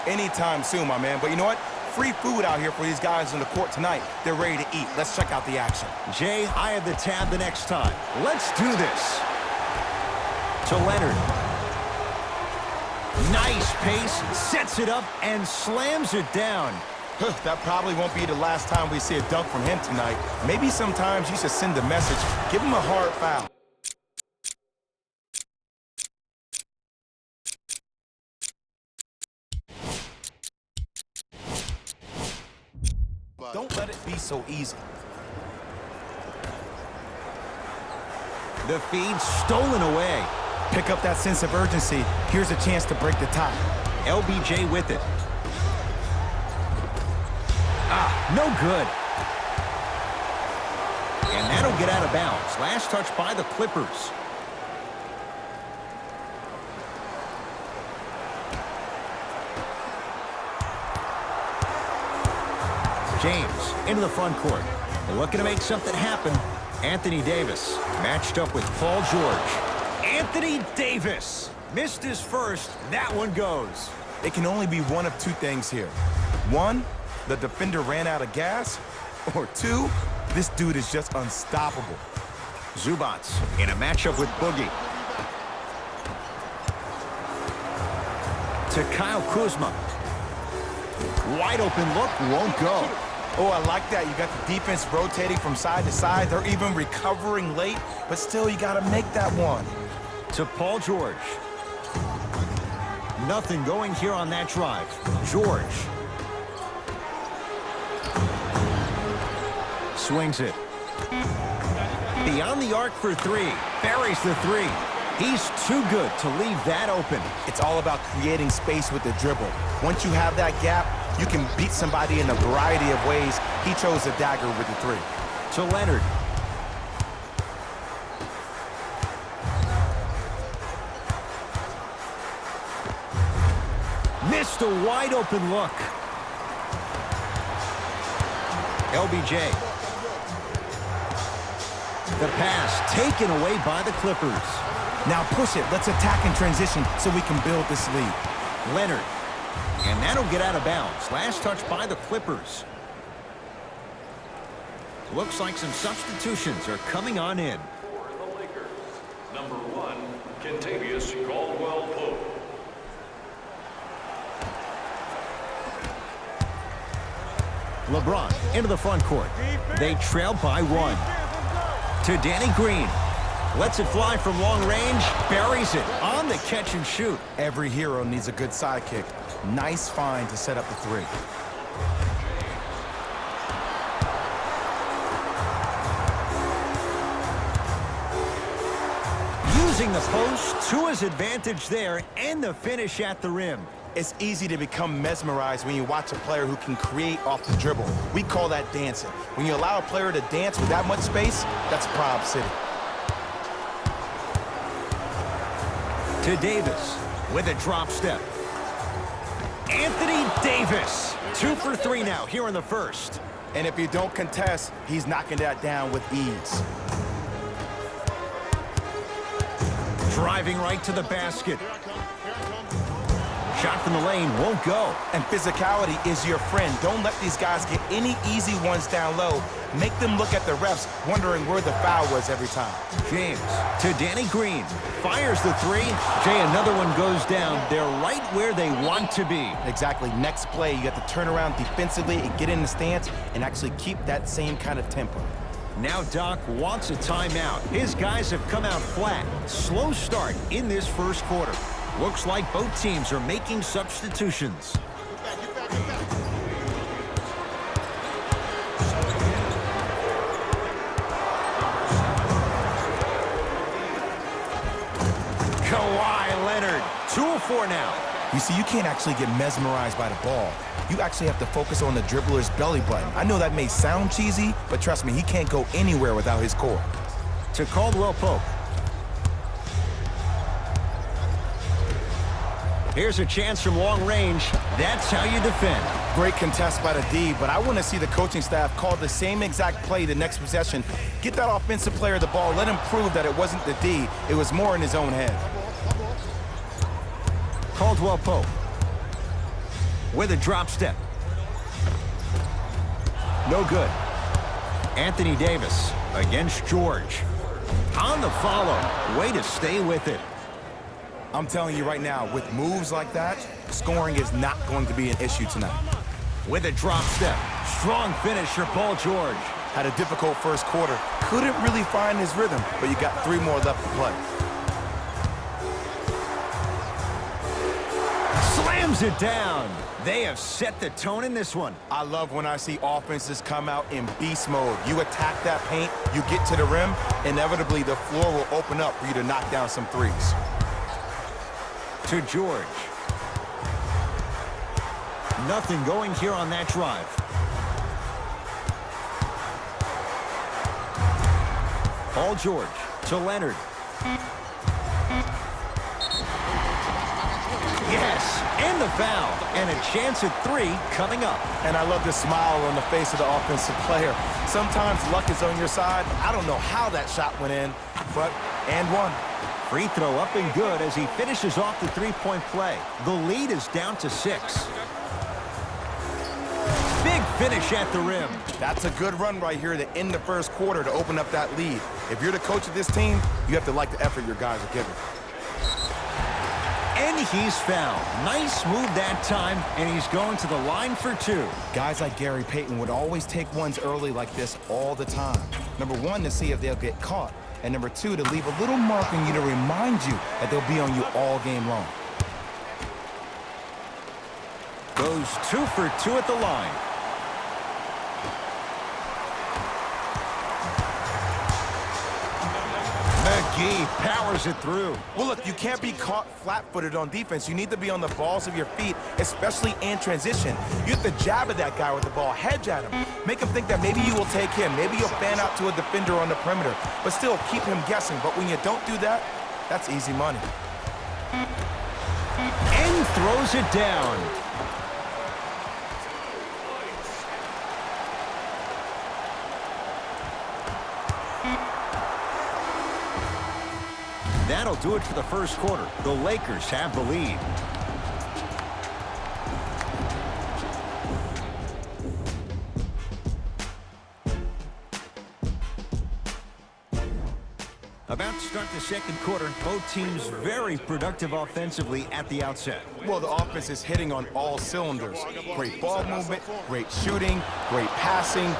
Anytime soon, my man. But you know what? Free food out here for these guys on the court tonight. They're ready to eat. Let's check out the action. Jay, I have the tab the next time. Let's do this. To Leonard. Nice pace, sets it up, and slams it down. That probably won't be the last time we see a dunk from him tonight. Maybe sometimes you should send a message. Give him a hard foul. Don't let it be so easy. The feed stolen away. Pick up that sense of urgency. Here's a chance to break the tie. LBJ with it. No good. And that'll get out of bounds. Last touch by the Clippers. James into the front court. Looking to make something happen. Anthony Davis matched up with Paul George. Anthony Davis missed his first. That one goes. It can only be one of two things here. One, the defender ran out of gas. Or two, this dude is just unstoppable. Zubac in a matchup with Boogie. To Kyle Kuzma. Wide open look, won't go. Oh, I like that. You got the defense rotating from side to side. They're even recovering late, but still you got to make that one. To Paul George. Nothing going here on that drive. George. Swings it. Beyond the arc for three. Buries the three. He's too good to leave that open. It's all about creating space with the dribble. Once you have that gap, you can beat somebody in a variety of ways. He chose a dagger with the three. To Leonard. Missed a wide open look. LBJ. The pass taken away by the Clippers. Now push it. Let's attack in transition so we can build this lead. Leonard. And that'll get out of bounds. Last touch by the Clippers. Looks like some substitutions are coming on in. For the Lakers, number 1, Kentavious Caldwell-Pope. LeBron into the front court. They trail by 1. To Danny Green. Lets it fly from long range. Buries it on the catch and shoot. Every hero needs a good sidekick. Nice find to set up the three. Using the post to his advantage there, and the finish at the rim. It's easy to become mesmerized when you watch a player who can create off the dribble. We call that dancing. When you allow a player to dance with that much space, that's Prob City. To Davis with a drop step. Anthony Davis. 2 for 3 now here in the first. And if you don't contest, he's knocking that down with ease. Driving right to the basket. Shot from the lane won't go. And physicality is your friend. Don't let these guys get any easy ones down low. Make them look at the refs, wondering where the foul was every time. James to Danny Green. Fires the three. Jay, another one goes down. They're right where they want to be. Exactly. Next play, you got to turn around defensively and get in the stance and actually keep that same kind of tempo. Now Doc wants a timeout. His guys have come out flat. Slow start in this first quarter. Looks like both teams are making substitutions. Kawhi Leonard, 2 of 4 now. You see, you can't actually get mesmerized by the ball. You actually have to focus on the dribbler's belly button. I know that may sound cheesy, but trust me, he can't go anywhere without his core. To Caldwell-Pope. Here's a chance from long range. That's how you defend. Great contest by the D, but I want to see the coaching staff call the same exact play the next possession. Get that offensive player the ball. Let him prove that it wasn't the D. It was more in his own head. Caldwell-Pope. with a drop step. No good. Anthony Davis against George. On the follow. Way to stay with it. I'm telling you right now, with moves like that, scoring is not going to be an issue tonight. With a drop step. Strong finish for Paul George. Had a difficult first quarter. Couldn't really find his rhythm, but you got 3 more left to play. Slams it down. They have set the tone in this one. I love when I see offenses come out in beast mode. You attack that paint, you get to the rim, inevitably the floor will open up for you to knock down some threes. To George. Nothing going here on that drive. Paul George to Leonard. Yes, and the foul. And a chance at 3 coming up. And I love the smile on the face of the offensive player. Sometimes luck is on your side. I don't know how that shot went in, but and one. Free throw up and good as he finishes off the 3-point play. The lead is down to 6. Big finish at the rim. That's a good run right here to end the first quarter to open up that lead. If you're the coach of this team, you have to like the effort your guys are giving. And he's fouled. Nice move that time, and he's going to the line for 2. Guys like Gary Payton would always take ones early like this all the time. Number 1, to see if they'll get caught. And number 2, to leave a little mark on you to remind you that they'll be on you all game long. Goes 2 for 2 at the line. McGee powers it through. Well, look, you can't be caught flat-footed on defense. You need to be on the balls of your feet, especially in transition. You have to jab at that guy with the ball, hedge at him. Make him think that maybe you will take him. Maybe you'll fan out to a defender on the perimeter, but still keep him guessing. But when you don't do that, that's easy money. And throws it down. That'll do it for the first quarter. The Lakers have the lead. About to start the second quarter. Both teams very productive offensively at the outset. Well, the offense is hitting on all cylinders. Great ball movement, great shooting, great passing.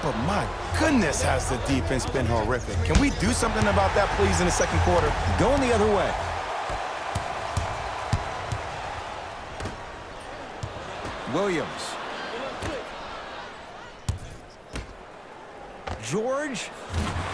But my goodness, has the defense been horrific. Can we do something about that, please, in the second quarter? Going the other way. Williams. George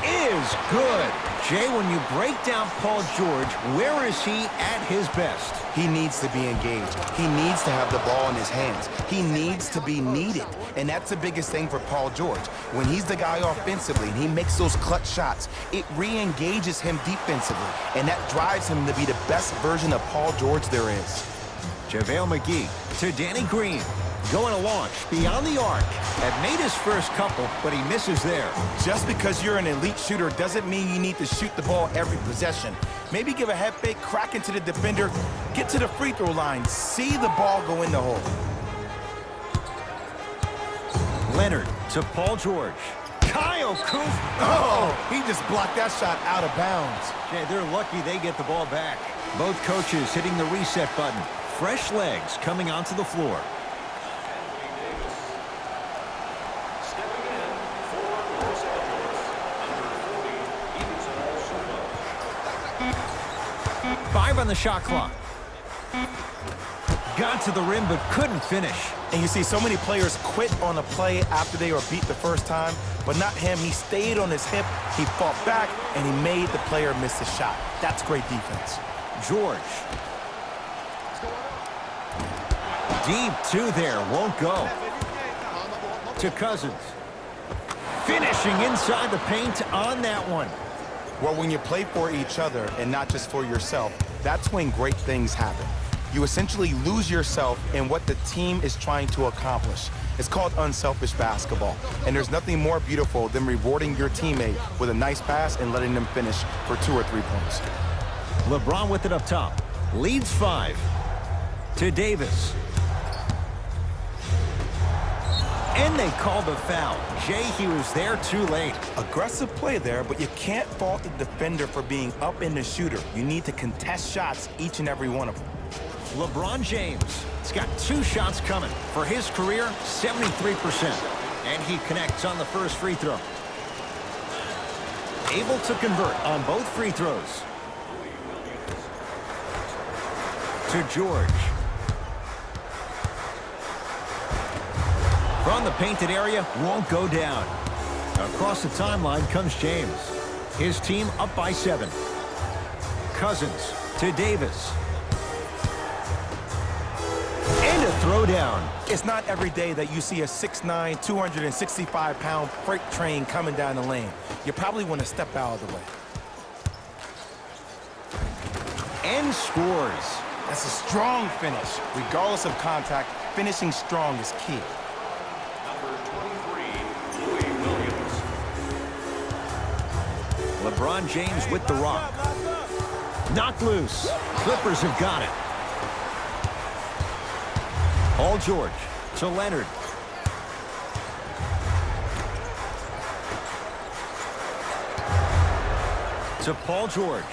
is good. Jay, when you break down Paul George, where is he at his best? He needs to be engaged. He needs to have the ball in his hands. He needs to be needed. And that's the biggest thing for Paul George. When he's the guy offensively and he makes those clutch shots, it re-engages him defensively. And that drives him to be the best version of Paul George there is. JaVale McGee to Danny Green. Going to launch beyond the arc. Had made his first couple, but he misses there. Just because you're an elite shooter doesn't mean you need to shoot the ball every possession. Maybe give a head fake, crack into the defender, get to the free throw line, see the ball go in the hole. Leonard to Paul George. Kyle Kuzma. Oh, he just blocked that shot out of bounds. Jay, they're lucky they get the ball back. Both coaches hitting the reset button. Fresh legs coming onto the floor. Five on the shot clock. Got to the rim but couldn't finish. And you see so many players quit on a play after they were beat the first time, but not him. He stayed on his hip, he fought back, and he made the player miss the shot. That's great defense. George. Deep two there, won't go. To Cousins. Finishing inside the paint on that one. Well, when you play for each other and not just for yourself, that's when great things happen. You essentially lose yourself in what the team is trying to accomplish. It's called unselfish basketball. And there's nothing more beautiful than rewarding your teammate with a nice pass and letting them finish for 2 or 3 points. LeBron with it up top. Leads 5. To Davis. And they called the foul. Jay, he was there too late. Aggressive play there, but you can't fault the defender for being up in the shooter. You need to contest shots, each and every one of them. LeBron James has got 2 shots coming. For his career, 73%. And he connects on the first free throw. Able to convert on both free throws. To George. From the painted area, won't go down. Across the timeline comes James. His team up by 7. Cousins to Davis. And a throwdown. It's not every day that you see a 6'9", 265-pound freight train coming down the lane. You probably want to step out of the way. And scores. That's a strong finish. Regardless of contact, finishing strong is key. LeBron James with the rock. Knocked loose. Clippers have got it. Paul George to Leonard. To Paul George.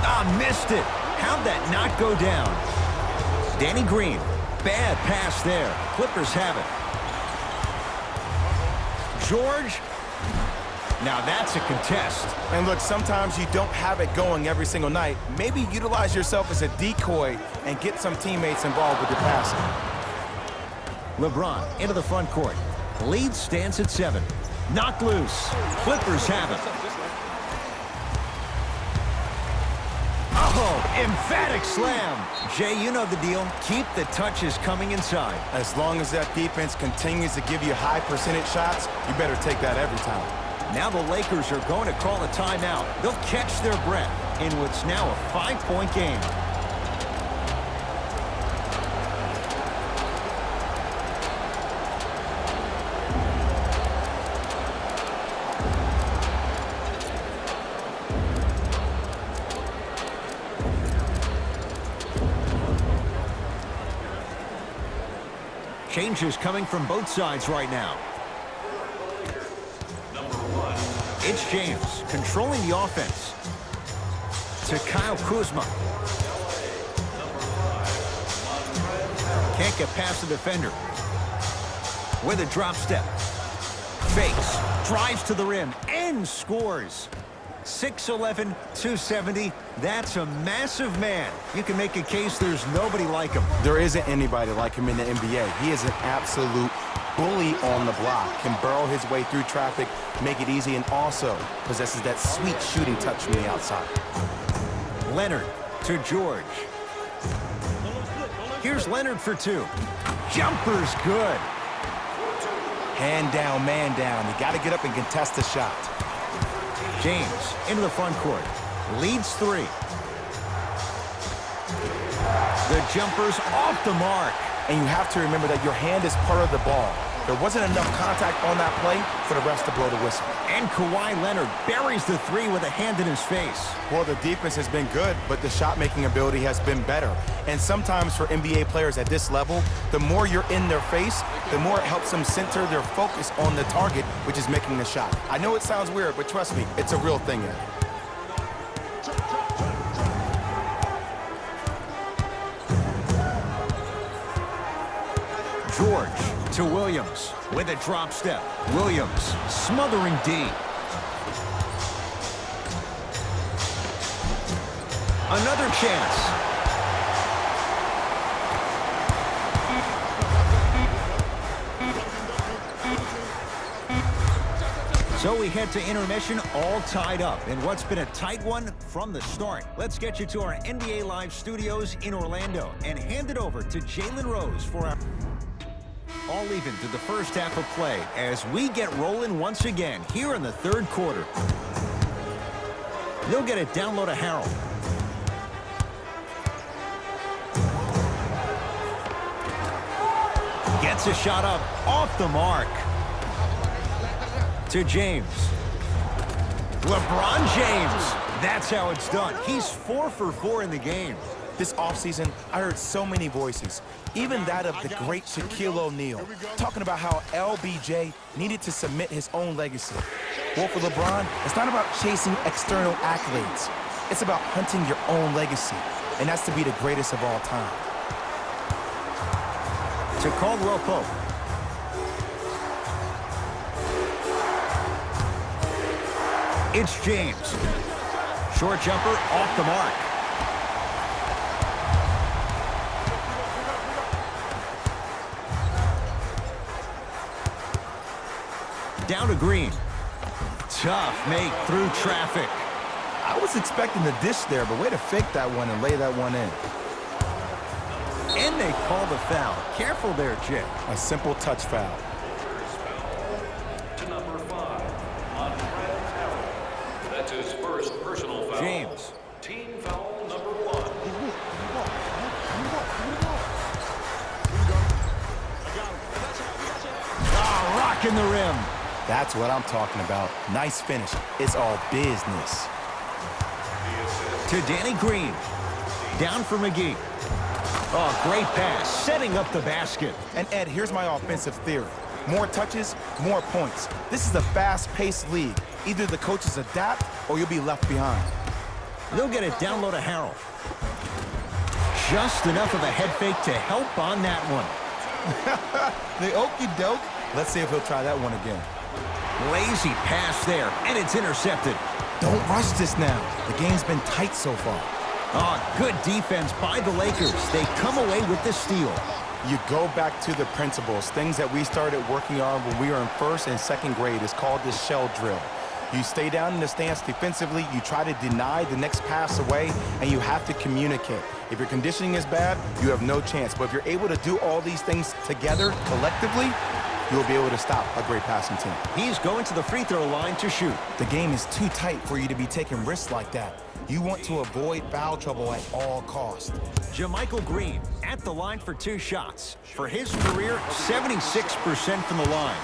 Ah, missed it. How'd that not go down? Danny Green. Bad pass there. Clippers have it. George. Now that's a contest. And look, sometimes you don't have it going every single night. Maybe utilize yourself as a decoy and get some teammates involved with your passing. LeBron into the front court. Lead stands at 7. Knocked loose. Clippers have it. Oh, emphatic slam. Jay, you know the deal. Keep the touches coming inside. As long as that defense continues to give you high percentage shots, you better take that every time. Now the Lakers are going to call a timeout. They'll catch their breath in what's now a 5-point game. Changes coming from both sides right now. It's James controlling the offense. To Kyle Kuzma. Can't get past the defender. With a drop step. Fakes. Drives to the rim and scores. 6'11", 270. That's a massive man. You can make a case there's nobody like him. There isn't anybody like him in the NBA. He is an absolute bully on the block. Can burrow his way through traffic, make it easy, and also possesses that sweet shooting touch from the outside. Leonard to George. Here's Leonard for 2. Jumper's good. Hand down, man down. You got to get up and contest the shot. James into the front court. Leads 3. The jumper's off the mark. And you have to remember that your hand is part of the ball. There wasn't enough contact on that play for the refs to blow the whistle. And Kawhi Leonard buries the 3 with a hand in his face. Well, the defense has been good, but the shot-making ability has been better. And sometimes for NBA players at this level, the more you're in their face, the more it helps them center their focus on the target, which is making the shot. I know it sounds weird, but trust me, it's a real thing here. George to Williams with a drop step. Williams smothering D. Another chance. So we head to intermission all tied up in what's been a tight one from the start. Let's get you to our NBA Live studios in Orlando and hand it over to Jalen Rose for our... All even to the first half of play as we get rolling once again here in the third quarter. You'll get it down low to Harold. Gets a shot up off the mark. To James. LeBron James. That's how it's done. He's 4 for 4 in the game. This offseason, I heard so many voices, even that of the great Shaquille O'Neal, talking about how LBJ needed to submit his own legacy. Well, for LeBron, it's not about chasing external accolades. It's about hunting your own legacy, and that's to be the greatest of all time. To Caldwell Pope. It's James. Short jumper off the mark. Down to Green. Tough make through traffic. I was expecting the dish there, but way to fake that one and lay that one in. And they call the foul. Careful there, Jay. A simple touch foul. To number 5 on Fred Terrell. That's his first personal foul. James. Team foul number 1. Ah, rocking the rim. That's what I'm talking about. Nice finish. It's all business. To Danny Green. Down for McGee. Oh, great pass, setting up the basket. And Ed, here's my offensive theory. More touches, more points. This is a fast-paced league. Either the coaches adapt or you'll be left behind. They'll get it down low to Harrell. Just enough of a head fake to help on that one. The okie doke. Let's see if he'll try that one again. Lazy pass there, and it's intercepted. Don't rush this now. The game's been tight so far. Oh, good defense by the Lakers. They come away with the steal. You go back to the principles, things that we started working on when we were in first and second grade. It's called the shell drill. You stay down in the stance defensively, you try to deny the next pass away, and you have to communicate. If your conditioning is bad, you have no chance. But if you're able to do all these things together, collectively, you'll be able to stop a great passing team. He's going to the free throw line to shoot. The game is too tight for you to be taking risks like that. You want to avoid foul trouble at all costs. JaMychal Green at the line for 2 shots. For his career, 76% from the line.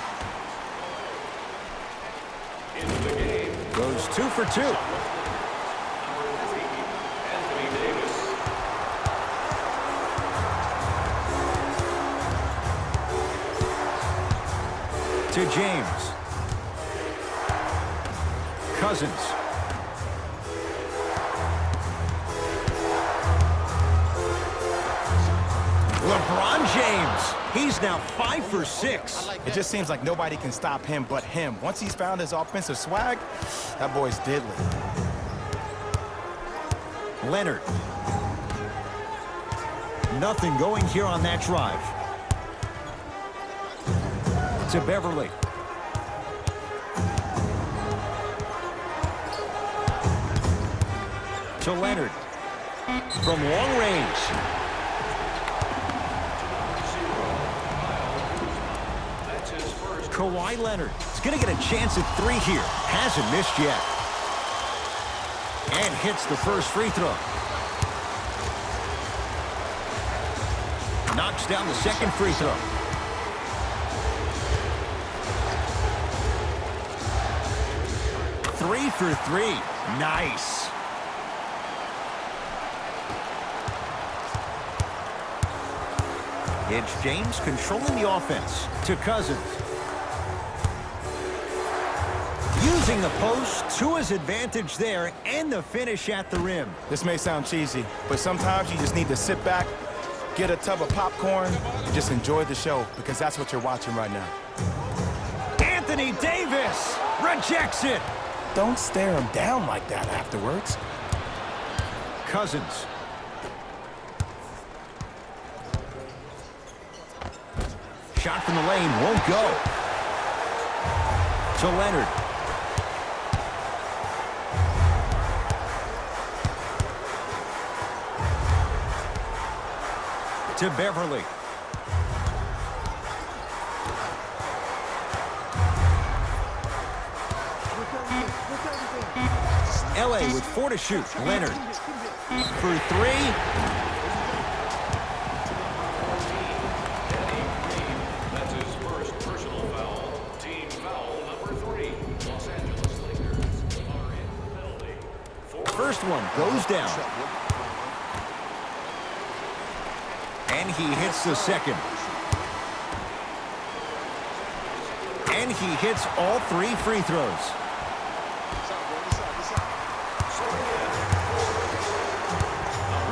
Into the game. Goes 2 for 2. Number 3, Anthony Davis. To James. Cousins. LeBron James. He's now 5 for 6. It just seems like nobody can stop him but him. Once he's found his offensive swag, that boy's deadly. Leonard. Nothing going here on that drive. To Beverly. To Leonard. From long range. That's his first. Kawhi Leonard is going to get a chance at 3 here. Hasn't missed yet. And hits the first free throw. Knocks down the second free throw. Three for 3. Nice. It's James controlling the offense to Cousins. Using the post to his advantage there, and the finish at the rim. This may sound cheesy, but sometimes you just need to sit back, get a tub of popcorn, and just enjoy the show, because that's what you're watching right now. Anthony Davis rejects it. Don't stare him down like that afterwards. Cousins. Shot from the lane won't go. To Leonard. To Beverly. LA with 4 to shoot. Leonard for 3. That's his first personal foul. Team foul number 3. Los Angeles Lakers are in penalty. First one goes down. And he hits the second. And he hits all 3 free throws.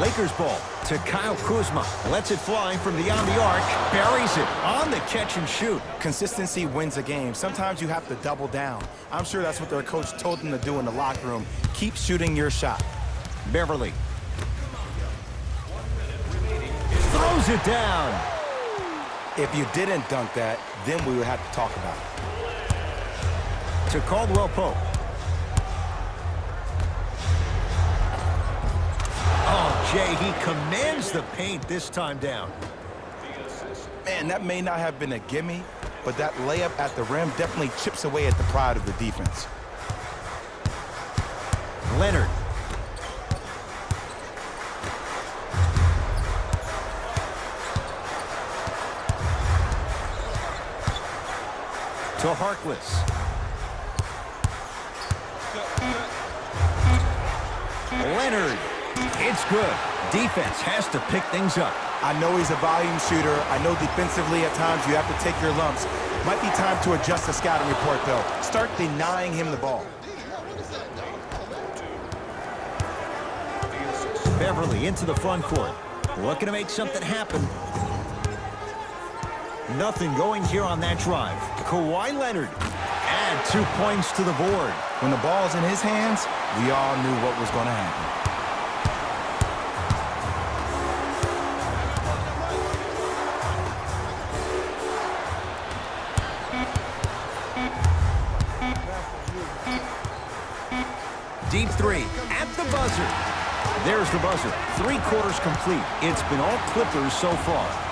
Lakers ball to Kyle Kuzma. Lets it fly from beyond the arc. Buries it on the catch and shoot. Consistency wins a game. Sometimes you have to double down. I'm sure that's what their coach told them to do in the locker room. Keep shooting your shot. Beverly throws it down. If you didn't dunk that, then we would have to talk about it. To Caldwell Pope. Oh, Jay, he commands the paint this time down. Man, that may not have been a gimme, but that layup at the rim definitely chips away at the pride of the defense. Leonard. To Harkless. Leonard. It's good. Defense has to pick things up. I know he's a volume shooter. I know defensively at times you have to take your lumps. Might be time to adjust the scouting report, though. Start denying him the ball. Beverly into the front court. Looking to make something happen. Nothing going here on that drive. Kawhi Leonard. Add 2 points to the board. When the ball's in his hands, we all knew what was going to happen. Deep 3 at the buzzer. There's the buzzer. 3 quarters complete. It's been all Clippers so far.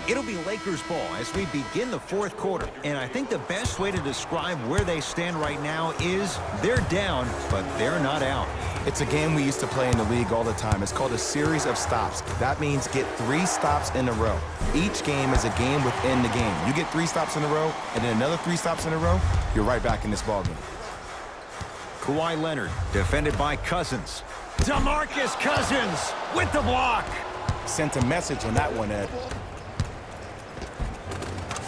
It'll be Lakers ball as we begin the 4th quarter. And I think the best way to describe where they stand right now is they're down, but they're not out. It's a game we used to play in the league all the time. It's called a series of stops. That means get 3 stops in a row. Each game is a game within the game. You get 3 stops in a row, and then another 3 stops in a row, you're right back in this ballgame. Kawhi Leonard, defended by Cousins. DeMarcus Cousins with the block. Sent a message on that one, Ed.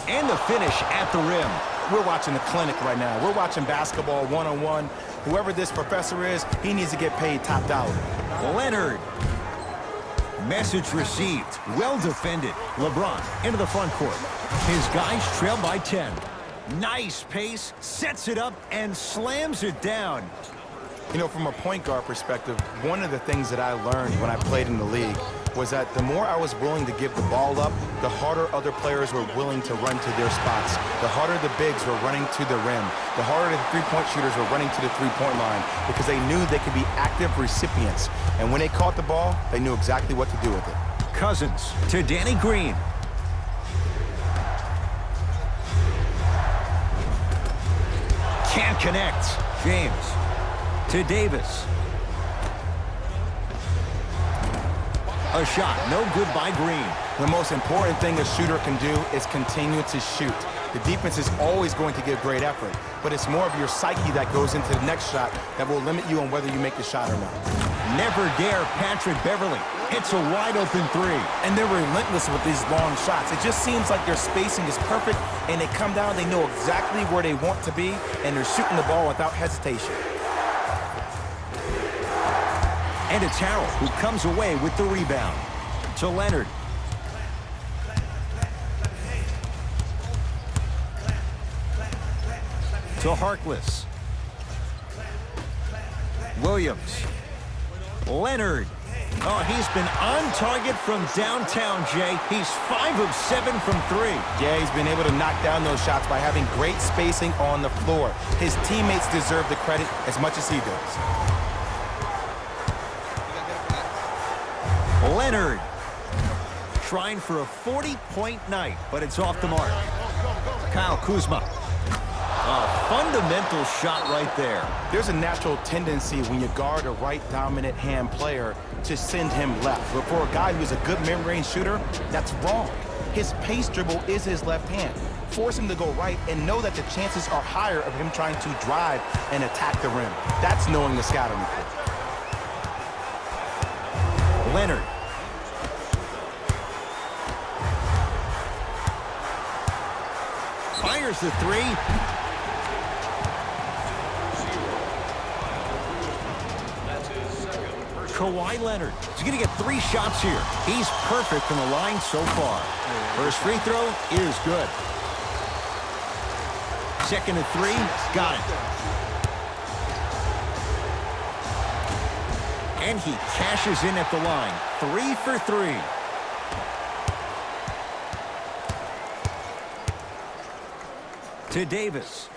And the finish at the rim. We're watching a clinic right now. We're watching basketball one-on-one. Whoever this professor is, he needs to get paid top dollar. Leonard. Message received. Well defended. LeBron into the front court. His guys trail by 10. Nice pace. Sets it up and slams it down. You know, from a point guard perspective, one of the things that I learned when I played in the league was that the more I was willing to give the ball up, the harder other players were willing to run to their spots. The harder the bigs were running to the rim. The harder the three-point shooters were running to the three-point line because they knew they could be active recipients. And when they caught the ball, they knew exactly what to do with it. Cousins to Danny Green. Can't connect. James to Davis. A shot, no good by Green. The most important thing a shooter can do is continue to shoot. The defense is always going to give great effort, but it's more of your psyche that goes into the next shot that will limit you on whether you make the shot or not. Never dare Patrick Beverly. Hits a wide open 3. And they're relentless with these long shots. It just seems like their spacing is perfect, and they come down, they know exactly where they want to be, and they're shooting the ball without hesitation. And it's Harrell who comes away with the rebound. To Leonard. To Harkless. Williams. Leonard. Oh, he's been on target from downtown, Jay. He's 5 of 7 from 3. Yeah, he's been able to knock down those shots by having great spacing on the floor. His teammates deserve the credit as much as he does. Leonard trying for a 40-point night, but it's off the mark. Kyle Kuzma. A fundamental shot right there. There's a natural tendency when you guard a right dominant hand player to send him left. But for a guy who's a good mid-range shooter, that's wrong. His pace dribble is his left hand. Force him to go right and know that the chances are higher of him trying to drive and attack the rim. That's knowing the scouting report. Leonard. Fires the three. Kawhi Leonard. He's going to get 3 shots here. He's perfect from the line so far. First free throw is good. Second and 3, got it. And he cashes in at the line. 3 for 3. To Davis.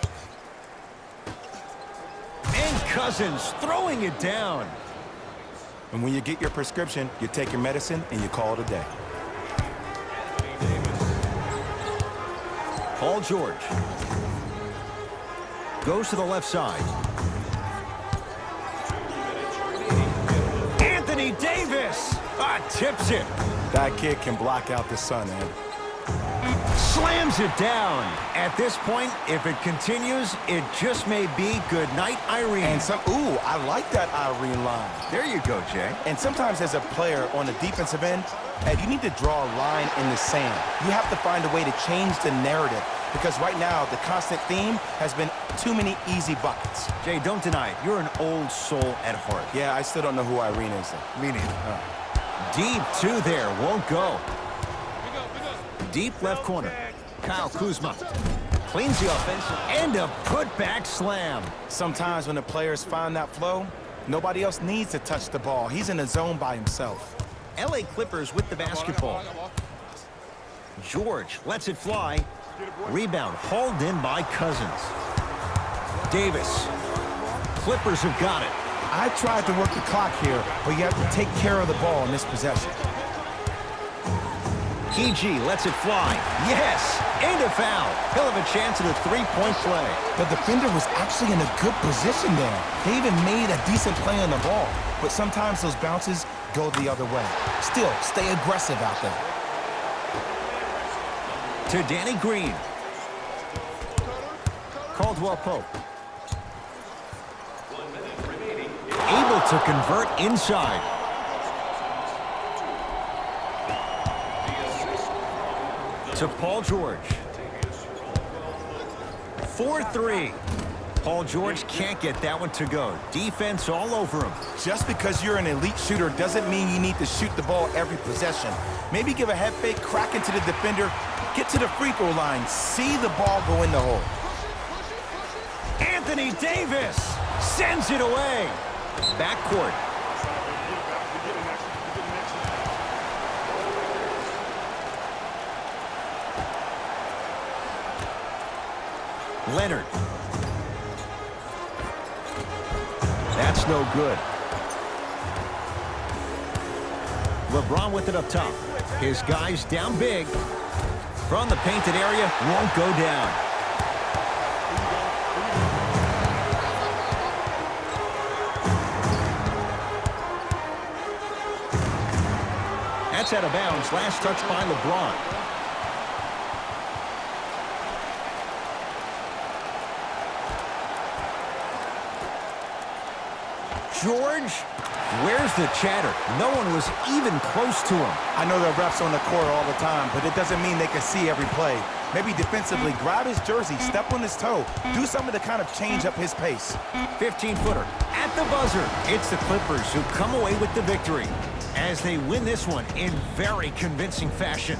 And Cousins throwing it down. And when you get your prescription, you take your medicine and you call it a day. Paul George. Goes to the left side. Anthony Davis! Tips it. That kid can block out the sun, Ed. Slams it down. At this point, if it continues, it just may be good night, Irene. And ooh, I like that Irene line. There you go, Jay. And sometimes as a player on the defensive end, Ed, you need to draw a line in the sand. You have to find a way to change the narrative because right now the constant theme has been too many easy buckets. Jay, don't deny it. You're an old soul at heart. Yeah, I still don't know who Irene is, though. Me neither. Deep 2 there. Won't go. Deep left corner. Kyle Kuzma cleans the offense and a putback slam. Sometimes when the players find that flow, nobody else needs to touch the ball. He's in a zone by himself. LA Clippers with the basketball. George lets it fly. Rebound hauled in by Cousins. Davis. Clippers have got it. I tried to work the clock here, but you have to take care of the ball in this possession. PG lets it fly. Yes! And a foul. He'll have a chance at a 3-point play. The defender was actually in a good position there. They even made a decent play on the ball, but sometimes those bounces go the other way. Still, stay aggressive out there. To Danny Green. Caldwell Pope. Able to convert inside. To Paul George. 4-3. Paul George can't get that one to go. Defense all over him. Just because you're an elite shooter doesn't mean you need to shoot the ball every possession. Maybe give a head fake, crack into the defender, get to the free throw line, see the ball go in the hole. Anthony Davis sends it away. Backcourt. Leonard. That's no good. LeBron with it up top. His guys down big. From the painted area, won't go down. That's out of bounds. Last touch by LeBron. George, where's the chatter? No one was even close to him. I know there are refs on the court all the time, but it doesn't mean they can see every play. Maybe defensively, grab his jersey, step on his toe, do something to kind of change up his pace. 15-footer at the buzzer. It's the Clippers who come away with the victory as they win this one in very convincing fashion.